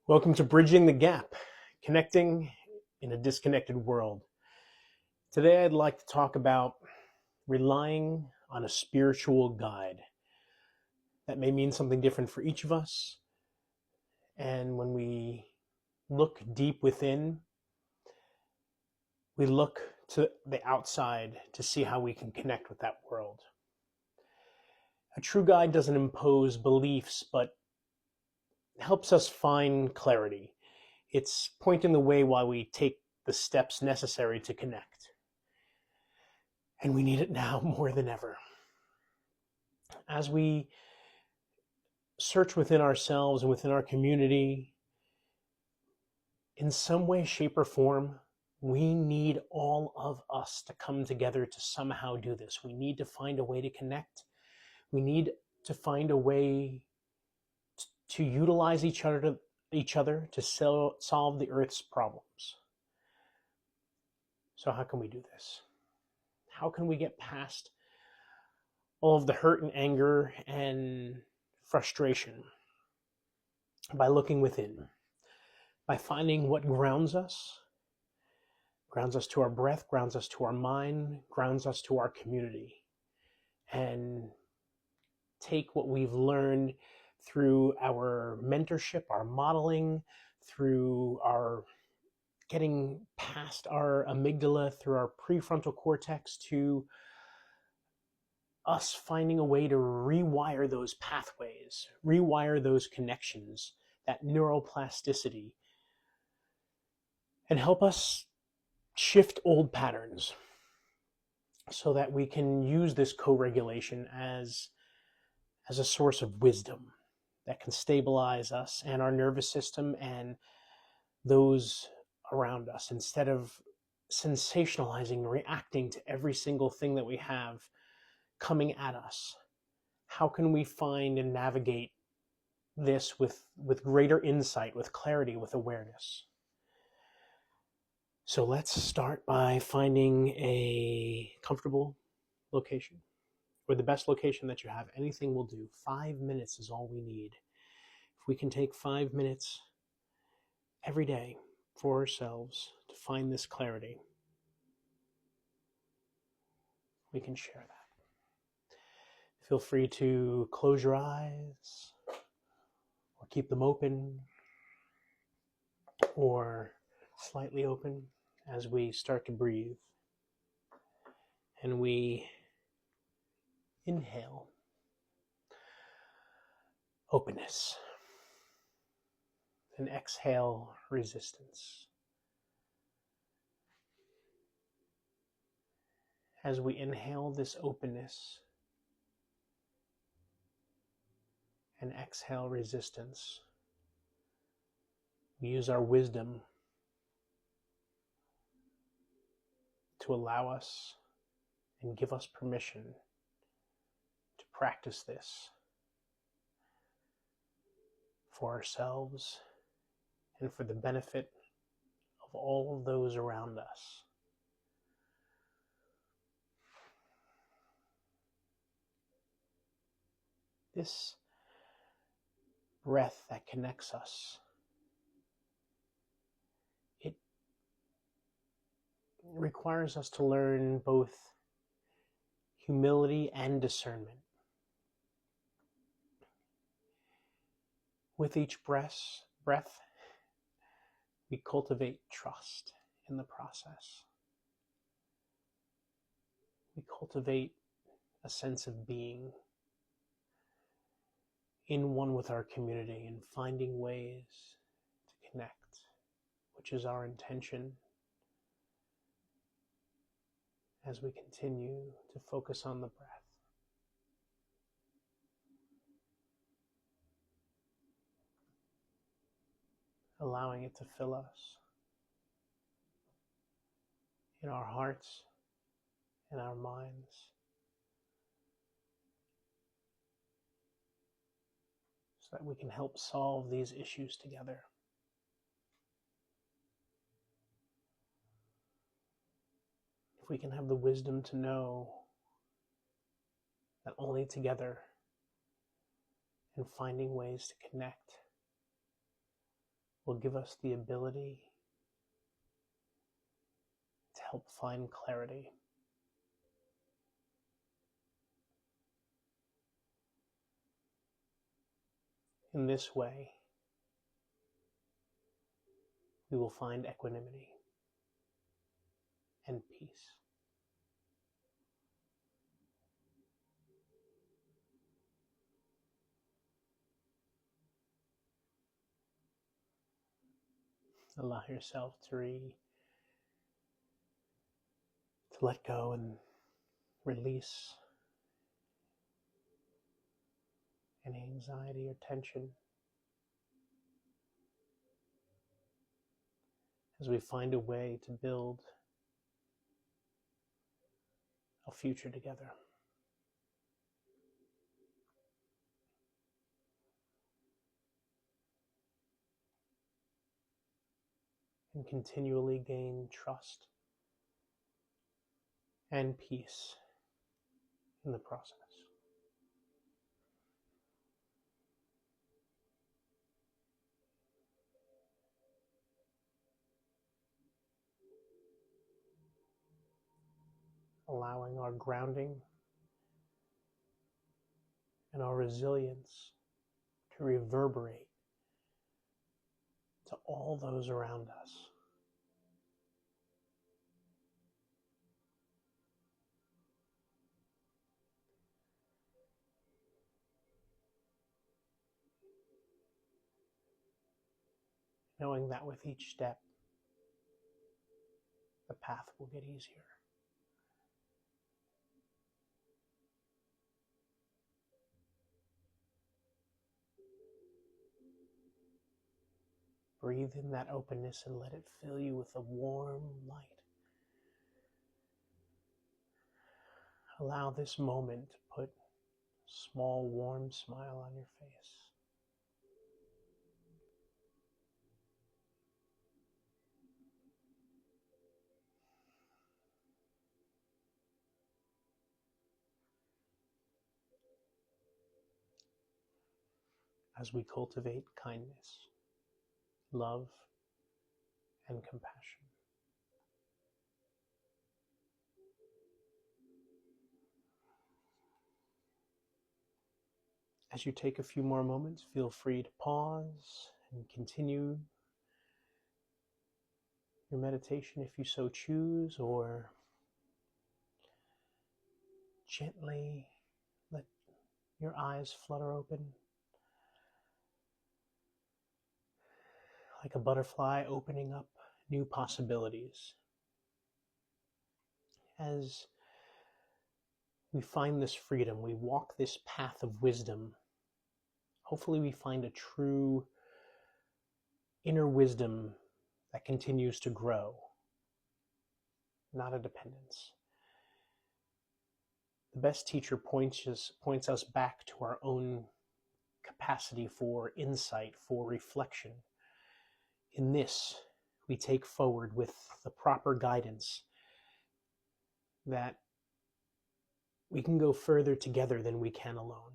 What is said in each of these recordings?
Welcome to Bridging the Gap, connecting in a disconnected world. Today I'd like to talk about relying on a spiritual guide. That may mean something different for each of us. And when we look deep within, we look to the outside to see how we can connect with that world. A true guide doesn't impose beliefs, but helps us find clarity. It's pointing the way while we take the steps necessary to connect. And we need it now more than ever. As we search within ourselves and within our community, in some way, shape, or form, we need all of us to come together to somehow do this. We need to find a way to connect. We need to find a way to utilize each other to solve the Earth's problems. So how can we do this? How can we get past all of the hurt and anger and frustration? By looking within, by finding what grounds us to our breath, grounds us to our mind, grounds us to our community, and take what we've learned through our mentorship, our modeling, through our getting past our amygdala, through our prefrontal cortex, to us finding a way to rewire those pathways, rewire those connections, that neuroplasticity, and help us shift old patterns so that we can use this co-regulation as a source of wisdom that can stabilize us and our nervous system and those around us, instead of sensationalizing, reacting to every single thing that we have coming at us. How can we find and navigate this with greater insight, with clarity, with awareness? So let's start by finding a comfortable location, or the best location that you have. Anything will do. 5 minutes is all we need. If we can take 5 minutes every day for ourselves to find this clarity, we can share that. Feel free to close your eyes or keep them open or slightly open as we start to breathe. And we inhale openness and exhale resistance. As we inhale this openness and exhale resistance, we use our wisdom to allow us and give us permission to practice this for ourselves and for the benefit of all of those around us. This breath that connects us, it requires us to learn both humility and discernment. With each breath, we cultivate trust in the process. We cultivate a sense of being in one with our community and finding ways to connect, which is our intention as we continue to focus on the breath. Allowing it to fill us in our hearts, in our minds, so that we can help solve these issues together. If we can have the wisdom to know that only together and finding ways to connect will give us the ability to help find clarity. In this way, we will find equanimity and peace. Allow yourself to let go and release any anxiety or tension as we find a way to build a future together. And continually gain trust and peace in the process. Allowing our grounding and our resilience to reverberate to all those around us. Knowing that with each step, the path will get easier. Breathe in that openness and let it fill you with a warm light. Allow this moment to put a small warm smile on your face. As we cultivate kindness, love, and compassion. As you take a few more moments, feel free to pause and continue your meditation if you so choose, or gently let your eyes flutter open like a butterfly opening up new possibilities. As we find this freedom, we walk this path of wisdom. Hopefully we find a true inner wisdom that continues to grow, not a dependence. The best teacher points us back to our own capacity for insight, for reflection. In this, we take forward with the proper guidance that we can go further together than we can alone.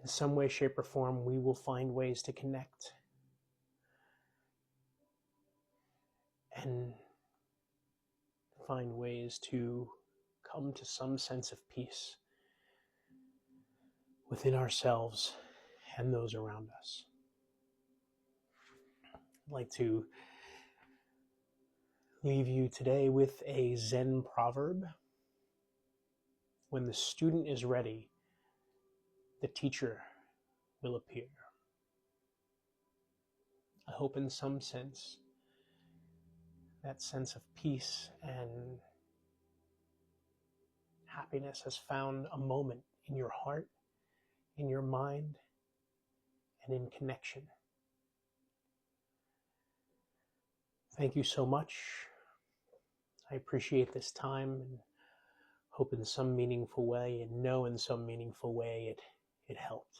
In some way, shape, or form, we will find ways to connect and find ways to come to some sense of peace within ourselves and those around us. I'd like to leave you today with a Zen proverb. When the student is ready, the teacher will appear. I hope in some sense, that sense of peace and happiness has found a moment in your heart, in your mind, and in connection. Thank you so much. I appreciate this time and hope in some meaningful way, and know in some meaningful way it helped.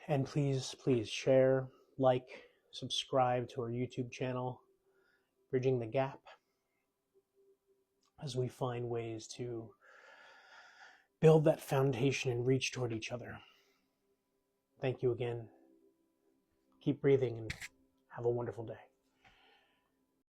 And please share, like, subscribe to our YouTube channel, Bridging the Gap, as we find ways to build that foundation and reach toward each other. Thank you again. Keep breathing and have a wonderful day.